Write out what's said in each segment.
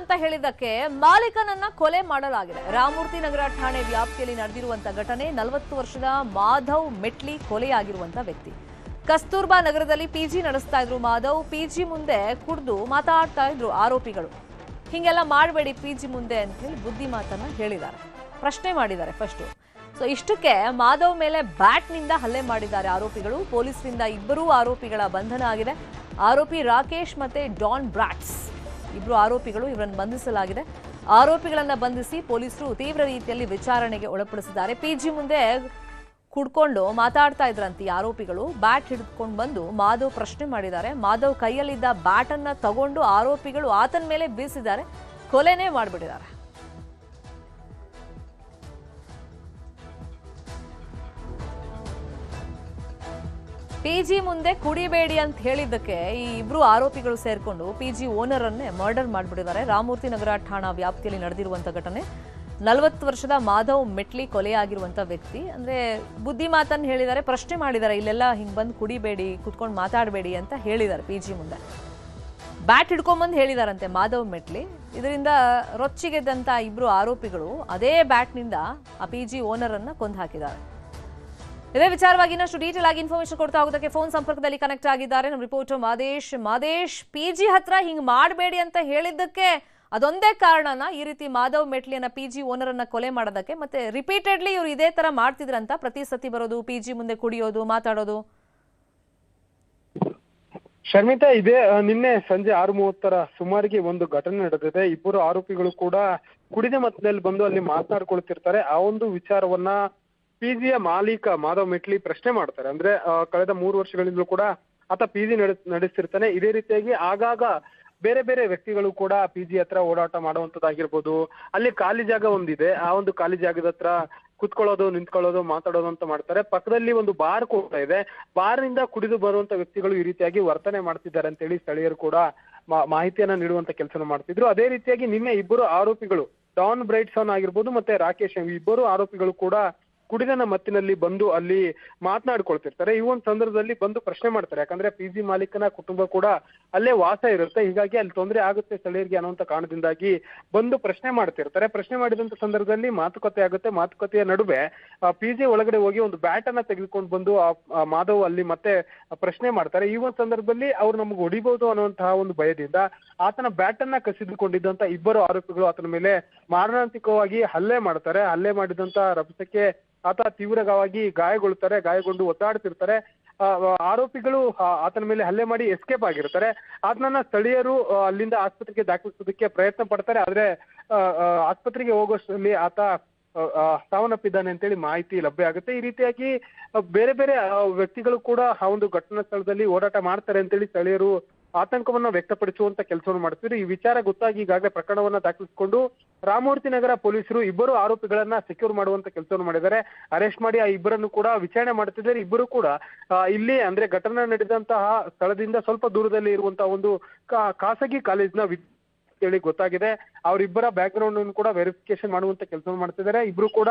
ಅಂತ ಹೇಳಿದ್ದಕ್ಕೆ ಮಾಲೀಕನನ್ನ ಕೊಲೆ ಮಾಡಲಾಗಿದೆ. ರಾಮಮೂರ್ತಿ ನಗರ ಠಾಣೆ ವ್ಯಾಪ್ತಿಯಲ್ಲಿ ನಡೆದಿರುವಂತಹ ಘಟನೆ 40 ವರ್ಷದ ಮಾಧವ್ ಮೆಟ್ಲಿ ಕೊಲೆಯಾಗಿರುವಂತಹ ವ್ಯಕ್ತಿ. ಕಸ್ತೂರ್ಬಾ ನಗರದಲ್ಲಿ ಪಿಜಿ ನಡೆಸ್ತಾ ಇದ್ರು ಮಾಧವ್. ಪಿಜಿ ಮುಂದೆ ಕುಡಿದು ಮಾತಾಡ್ತಾ ಇದ್ರು ಆರೋಪಿಗಳು. ಹಿಂಗೆಲ್ಲ ಮಾಡಬೇಡಿ ಪಿಜಿ ಮುಂದೆ ಅಂತ ಹೇಳಿ ಬುದ್ಧಿ ಮಾತನ್ನ ಹೇಳಿದ್ದಾರೆ, ಪ್ರಶ್ನೆ ಮಾಡಿದ್ದಾರೆ ಫಸ್ಟ್. ಸೊ ಇಷ್ಟಕ್ಕೆ ಮಾಧವ್ ಮೇಲೆ ಬ್ಯಾಟ್ ನಿಂದ ಹಲ್ಲೆ ಮಾಡಿದ್ದಾರೆ ಆರೋಪಿಗಳು. ಪೊಲೀಸರಿಂದ 2 ಆರೋಪಿಗಳ ಬಂಧನ ಆಗಿದೆ. ಆರೋಪಿ ರಾಕೇಶ್ ಮತ್ತೆ ಡಾನ್ ಬ್ರಾಟ್ಸ್ 2 ಆರೋಪಿಗಳು, ಇವರನ್ನು ಬಂಧಿಸಲಾಗಿದೆ. ಆರೋಪಿಗಳನ್ನ ಬಂಧಿಸಿ ಪೊಲೀಸರು ತೀವ್ರ ರೀತಿಯಲ್ಲಿ ವಿಚಾರಣೆಗೆ ಒಳಪಡಿಸಿದ್ದಾರೆ. ಪಿಜಿ ಮುಂದೆ ಕುಡ್ಕೊಂಡು ಮಾತಾಡ್ತಾ ಇದ್ರಂತೆ ಆರೋಪಿಗಳು. ಬ್ಯಾಟ್ ಹಿಡಿದುಕೊಂಡು ಬಂದು ಮಾಧವ್ ಪ್ರಶ್ನೆ ಮಾಡಿದ್ದಾರೆ. ಮಾಧವ್ ಕೈಯಲ್ಲಿದ್ದ ಬ್ಯಾಟ್ ಅನ್ನ ತಗೊಂಡು ಆರೋಪಿಗಳು ಆತನ ಮೇಲೆ ಬೀಸಿದ್ದಾರೆ, ಕೊಲೆನೇ ಮಾಡಿಬಿಟ್ಟಿದ್ದಾರೆ. ಪಿಜಿ ಮುಂದೆ ಕುಡಿಬೇಡಿ ಅಂತ ಹೇಳಿದ್ದಕ್ಕೆ ಈ 2 ಆರೋಪಿಗಳು ಸೇರ್ಕೊಂಡು ಪಿಜಿ ಓನರ್ ಅನ್ನೇ ಮರ್ಡರ್ ಮಾಡಿಬಿಟ್ಟಿದ್ದಾರೆ. ರಾಮಮೂರ್ತಿ ನಗರ ಠಾಣಾ ವ್ಯಾಪ್ತಿಯಲ್ಲಿ ನಡೆದಿರುವಂತಹ ಘಟನೆ. 40 ವರ್ಷದ ಮಾಧವ್ ಮೆಟ್ಲಿ ಕೊಲೆಯಾಗಿರುವಂತಹ ವ್ಯಕ್ತಿ. ಅಂದ್ರೆ ಬುದ್ಧಿ ಮಾತನ್ನು ಹೇಳಿದ್ದಾರೆ, ಪ್ರಶ್ನೆ ಮಾಡಿದ್ದಾರೆ. ಇಲ್ಲೆಲ್ಲ ಹಿಂಗ್ ಬಂದು ಕುಡಿಬೇಡಿ, ಕುತ್ಕೊಂಡು ಮಾತಾಡಬೇಡಿ ಅಂತ ಹೇಳಿದ್ದಾರೆ. ಪಿಜಿ ಮುಂದೆ ಬ್ಯಾಟ್ ಹಿಡ್ಕೊಂಡ್ಬಂದು ಹೇಳಿದಾರಂತೆ ಮಾಧವ್ ಮೆಟ್ಲಿ. ಇದರಿಂದ ರೊಚ್ಚಿಗೆದ್ದಂತ 2 ಆರೋಪಿಗಳು ಅದೇ ಬ್ಯಾಟ್ನಿಂದ ಆ ಪಿಜಿ ಓನರ್ ಅನ್ನ ಕೊಂದು ಹಾಕಿದ್ದಾರೆ. ಇದೇ ವಿಚಾರವಾಗಿ ಇನ್ನಷ್ಟು ಡೀಟೇಲ್ ಆಗಿ ಇನ್ಫಾರ್ಮೇಶನ್ ಕೊಡ್ತಾ ಹೋಗೋದಕ್ಕೆ ಫೋನ್ ಸಂಪರ್ಕದಲ್ಲಿ ಕನೆಕ್ಟ್ ಆಗಿದ್ದಾರೆ ನಮ್ಮ ರಿಪೋರ್ಟರ್ ಮಾದೇಶ್. ಪಿಜಿ ಹತ್ರ ಹಿಂಗ್ ಮಾಡಬೇಡಿ ಅಂತ ಹೇಳಿದ್ದಕ್ಕೆ ಅದೊಂದೇ ಕಾರಣನ ಈ ರೀತಿ ಮಾಧವ್ ಮೆಟ್ಲಿಯನ್ನ ಪಿಜಿ ಓನರ್ ಅನ್ನ ಕೊಲೆ ಮಾಡೋದಕ್ಕೆ? ಮತ್ತೆ ರಿಪೀಟೆಡ್ಲಿ ಇವ್ರು ಇದೇ ತರ ಮಾಡ್ತಿದ್ರಂತ, ಪ್ರತಿ ಸತಿ ಬರೋದು, ಪಿಜಿ ಮುಂದೆ ಕುಡಿಯೋದು, ಮಾತಾಡೋದು? ಶರ್ಮಿತಾ, ಇದೇ ನಿನ್ನೆ ಸಂಜೆ 6:30 ಸುಮಾರಿಗೆ ಒಂದು ಘಟನೆ ನಡೆದಿದೆ. 2 ಆರೋಪಿಗಳು ಕೂಡ ಕುಡಿದ ಮತ್ತದಲ್ಲಿ ಬಂದು ಅಲ್ಲಿ ಮಾತನಾಡ್ಕೊಳ್ತಿರ್ತಾರೆ. ಆ ಒಂದು ವಿಚಾರವನ್ನ ಪಿಜಿಯ ಮಾಲೀಕ ಮಾಧವ್ ಮೆಟ್ಲಿ ಪ್ರಶ್ನೆ ಮಾಡ್ತಾರೆ. ಅಂದ್ರೆ ಕಳೆದ 3 ವರ್ಷಗಳಿಂದಲೂ ಕೂಡ ಆತ ಪಿಜಿ ನಡೆಸ್ತಿರ್ತಾನೆ. ಇದೇ ರೀತಿಯಾಗಿ ಆಗಾಗ ಬೇರೆ ಬೇರೆ ವ್ಯಕ್ತಿಗಳು ಕೂಡ ಪಿಜಿ ಹತ್ರ ಓಡಾಟ ಮಾಡುವಂತದ್ದಾಗಿರ್ಬೋದು. ಅಲ್ಲಿ ಖಾಲಿ ಜಾಗ ಒಂದಿದೆ, ಆ ಒಂದು ಖಾಲಿ ಜಾಗದ ಹತ್ರ ಕುತ್ಕೊಳ್ಳೋದು, ನಿಂತ್ಕೊಳ್ಳೋದು, ಮಾತಾಡೋದು ಅಂತ ಮಾಡ್ತಾರೆ. ಪಕ್ಕದಲ್ಲಿ ಒಂದು ಬಾರ್ ಕೂಡ ಇದೆ. ಬಾರ್ನಿಂದ ಕುಡಿದು ಬರುವಂತ ವ್ಯಕ್ತಿಗಳು ಈ ರೀತಿಯಾಗಿ ವರ್ತನೆ ಮಾಡ್ತಿದ್ದಾರೆ ಅಂತ ಹೇಳಿ ಸ್ಥಳೀಯರು ಕೂಡ ಮಾಹಿತಿಯನ್ನ ನೀಡುವಂತ ಕೆಲಸ ಮಾಡ್ತಿದ್ರು. ಅದೇ ರೀತಿಯಾಗಿ ನಿನ್ನೆ 2 ಆರೋಪಿಗಳು, ಡಾನ್ ಬ್ರೈಟ್ಸನ್ ಆಗಿರ್ಬೋದು ಮತ್ತೆ ರಾಕೇಶ್, 2 ಆರೋಪಿಗಳು ಕೂಡ ಕುಡಿದನ ಮತ್ತಿನಲ್ಲಿ ಬಂದು ಅಲ್ಲಿ ಮಾತನಾಡ್ಕೊಳ್ತಿರ್ತಾರೆ. ಈ ಒಂದು ಸಂದರ್ಭದಲ್ಲಿ ಬಂದು ಪ್ರಶ್ನೆ ಮಾಡ್ತಾರೆ. ಯಾಕಂದ್ರೆ ಪಿಜಿ ಮಾಲೀಕನ ಕುಟುಂಬ ಕೂಡ ಅಲ್ಲೇ ವಾಸ ಇರುತ್ತೆ, ಹೀಗಾಗಿ ಅಲ್ಲಿ ತೊಂದರೆ ಆಗುತ್ತೆ ಸ್ಥಳೀಯರಿಗೆ ಅನ್ನುವಂತ ಕಾರಣದಿಂದಾಗಿ ಬಂದು ಪ್ರಶ್ನೆ ಮಾಡ್ತಿರ್ತಾರೆ. ಪ್ರಶ್ನೆ ಮಾಡಿದಂತ ಸಂದರ್ಭದಲ್ಲಿ ಮಾತುಕತೆ ಆಗುತ್ತೆ. ಮಾತುಕತೆಯ ನಡುವೆ ಪಿಜಿ ಒಳಗಡೆ ಹೋಗಿ ಒಂದು ಬ್ಯಾಟ್ ಅನ್ನ ತೆಗೆದುಕೊಂಡು ಬಂದು ಆ ಮಾಧವ್ ಅಲ್ಲಿ ಮತ್ತೆ ಪ್ರಶ್ನೆ ಮಾಡ್ತಾರೆ. ಈ ಒಂದು ಸಂದರ್ಭದಲ್ಲಿ ಅವ್ರು ನಮ್ಗೆ ಹೊಡಿಬಹುದು ಅನ್ನುವಂತಹ ಒಂದು ಭಯದಿಂದ ಆತನ ಬ್ಯಾಟ್ ಅನ್ನ ಕಸಿದುಕೊಂಡಿದ್ದಂತ 2 ಆರೋಪಿಗಳು ಆತನ ಮೇಲೆ ಮಾರಣಾಂತಿಕವಾಗಿ ಹಲ್ಲೆ ಮಾಡ್ತಾರೆ. ಹಲ್ಲೆ ಮಾಡಿದಂತ ರಭಸಕ್ಕೆ ಆತ ತೀವ್ರವಾಗಿ ಗಾಯಗೊಂಡು ಒದ್ದಾಡ್ತಿರ್ತಾರೆ. ಆರೋಪಿಗಳು ಆತನ ಮೇಲೆ ಹಲ್ಲೆ ಮಾಡಿ ಎಸ್ಕೇಪ್ ಆಗಿರ್ತಾರೆ. ಆತನನ್ನ ಸ್ಥಳೀಯರು ಅಲ್ಲಿಂದ ಆಸ್ಪತ್ರೆಗೆ ದಾಖಲಿಸೋದಕ್ಕೆ ಪ್ರಯತ್ನ ಪಡ್ತಾರೆ. ಆದ್ರೆ ಆಸ್ಪತ್ರೆಗೆ ಹೋಗೋಷ್ಟರಲ್ಲಿ ಆತ ಸಾವನ್ನಪ್ಪಿದ್ದಾನೆ ಅಂತೇಳಿ ಮಾಹಿತಿ ಲಭ್ಯ ಆಗುತ್ತೆ. ಈ ರೀತಿಯಾಗಿ ಬೇರೆ ಬೇರೆ ವ್ಯಕ್ತಿಗಳು ಕೂಡ ಆ ಒಂದು ಘಟನಾ ಸ್ಥಳದಲ್ಲಿ ಓಡಾಟ ಮಾಡ್ತಾರೆ ಅಂತೇಳಿ ಸ್ಥಳೀಯರು ಆತಂಕವನ್ನ ವ್ಯಕ್ತಪಡಿಸುವಂತ ಕೆಲಸವನ್ನು ಮಾಡ್ತಿದ್ರು. ಈ ವಿಚಾರ ಗೊತ್ತಾಗಿ ಈಗಾಗಲೇ ಪ್ರಕರಣವನ್ನ ದಾಖಲಿಸಿಕೊಂಡು ರಾಮಮೂರ್ತಿ ನಗರ ಪೊಲೀಸರು 2 ಆರೋಪಿಗಳನ್ನ ಸೆಕ್ಯೂರ್ ಮಾಡುವಂತ ಕೆಲಸವನ್ನು ಮಾಡಿದ್ದಾರೆ. ಅರೆಸ್ಟ್ ಮಾಡಿ ಆ 2ರನ್ನು ಕೂಡ ವಿಚಾರಣೆ ಮಾಡ್ತಿದ್ದಾರೆ. 2 ಕೂಡ ಇಲ್ಲಿ ಅಂದ್ರೆ ಘಟನೆ ನಡೆದಂತಹ ಸ್ಥಳದಿಂದ ಸ್ವಲ್ಪ ದೂರದಲ್ಲಿ ಇರುವಂತಹ ಒಂದು ಖಾಸಗಿ ಕಾಲೇಜ್ನ ಹೇಳಿ ಗೊತ್ತಾಗಿದೆ. ಅವರಿಬ್ಬರ ಬ್ಯಾಕ್ ಗ್ರೌಂಡ್ ಅನ್ನು ಕೂಡ ವೆರಿಫಿಕೇಶನ್ ಮಾಡುವಂತ ಕೆಲಸ ಮಾಡ್ತಿದ್ದಾರೆ. 2 ಕೂಡ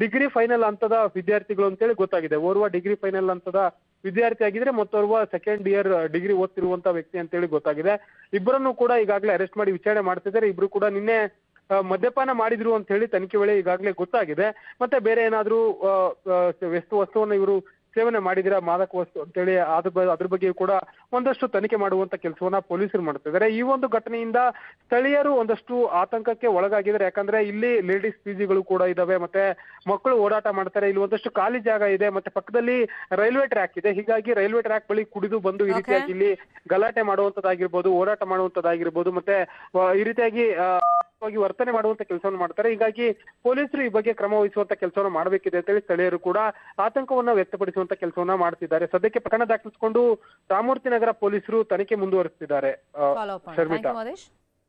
ಡಿಗ್ರಿ ಫೈನಲ್ ಹಂತದ ವಿದ್ಯಾರ್ಥಿಗಳು ಅಂತೇಳಿ ಗೊತ್ತಾಗಿದೆ. ಓರ್ವ ಡಿಗ್ರಿ ಫೈನಲ್ ಹಂತದ ವಿದ್ಯಾರ್ಥಿ ಆಗಿದ್ರೆ ಮತ್ತೋರ್ವ ಸೆಕೆಂಡ್ ಇಯರ್ ಡಿಗ್ರಿ ಓದ್ತಿರುವಂತ ವ್ಯಕ್ತಿ ಅಂತೇಳಿ ಗೊತ್ತಾಗಿದೆ. 2ರನ್ನು ಕೂಡ ಈಗಾಗಲೇ ಅರೆಸ್ಟ್ ಮಾಡಿ ವಿಚಾರಣೆ ಮಾಡ್ತಿದ್ದಾರೆ. 2 ಕೂಡ ನಿನ್ನೆ ಮದ್ಯಪಾನ ಮಾಡಿದ್ರು ಅಂತ ಹೇಳಿ ತನಿಖೆ ವೇಳೆ ಈಗಾಗಲೇ ಗೊತ್ತಾಗಿದೆ. ಮತ್ತೆ ಬೇರೆ ಏನಾದ್ರೂ ವಸ್ತುವನ್ನ ಇವರು ಸೇವನೆ ಮಾಡಿದಿರಾ, ಮಾದಕ ವಸ್ತು ಅಂತೇಳಿ ಅದ್ರ ಬಗ್ಗೆ ಕೂಡ ಒಂದಷ್ಟು ತನಿಖೆ ಮಾಡುವಂತ ಕೆಲಸವನ್ನ ಪೊಲೀಸರು ಮಾಡ್ತಿದ್ದಾರೆ. ಈ ಒಂದು ಘಟನೆಯಿಂದ ಸ್ಥಳೀಯರು ಒಂದಷ್ಟು ಆತಂಕಕ್ಕೆ ಒಳಗಾಗಿದ್ದಾರೆ. ಯಾಕಂದ್ರೆ ಇಲ್ಲಿ ಲೇಡೀಸ್ ಪಿಜಿಗಳು ಕೂಡ ಇದಾವೆ, ಮತ್ತೆ ಮಕ್ಕಳು ಓಡಾಟ ಮಾಡ್ತಾರೆ. ಇಲ್ಲಿ ಒಂದಷ್ಟು ಖಾಲಿ ಜಾಗ ಇದೆ, ಮತ್ತೆ ಪಕ್ಕದಲ್ಲಿ ರೈಲ್ವೆ ಟ್ರ್ಯಾಕ್ ಇದೆ. ಹೀಗಾಗಿ ರೈಲ್ವೆ ಟ್ರ್ಯಾಕ್ ಬಳಿ ಕುಡಿದು ಬಂದು ಈ ರೀತಿಯಾಗಿ ಇಲ್ಲಿ ಗಲಾಟೆ ಮಾಡುವಂತದ್ದಾಗಿರ್ಬೋದು, ಓಡಾಟ ಮಾಡುವಂತದ್ದಾಗಿರ್ಬೋದು, ಮತ್ತೆ ಈ ರೀತಿಯಾಗಿ ವರ್ತನೆ ಮಾಡುವಂತ ಕೆಲಸವನ್ನು ಮಾಡ್ತಾರೆ. ಹೀಗಾಗಿ ಪೊಲೀಸರು ಈ ಬಗ್ಗೆ ಕ್ರಮ ವಹಿಸುವಂತ ಕೆಲಸವನ್ನು ಮಾಡಬೇಕಿದೆ ಅಂತ ಹೇಳಿ ಸ್ಥಳೀಯರು ಕೂಡ ಆತಂಕವನ್ನ ವ್ಯಕ್ತಪಡಿಸುವಂತ ಕೆಲಸವನ್ನ ಮಾಡ್ತಿದ್ದಾರೆ. ಸದ್ಯಕ್ಕೆ ಪ್ರಕರಣ ದಾಖಲಿಸಿಕೊಂಡು ರಾಮಮೂರ್ತಿ ನಗರ ಪೊಲೀಸರು ತನಿಖೆ ಮುಂದುವರಿಸುತ್ತಿದ್ದಾರೆ. ಶರ್ಮಿತಾ.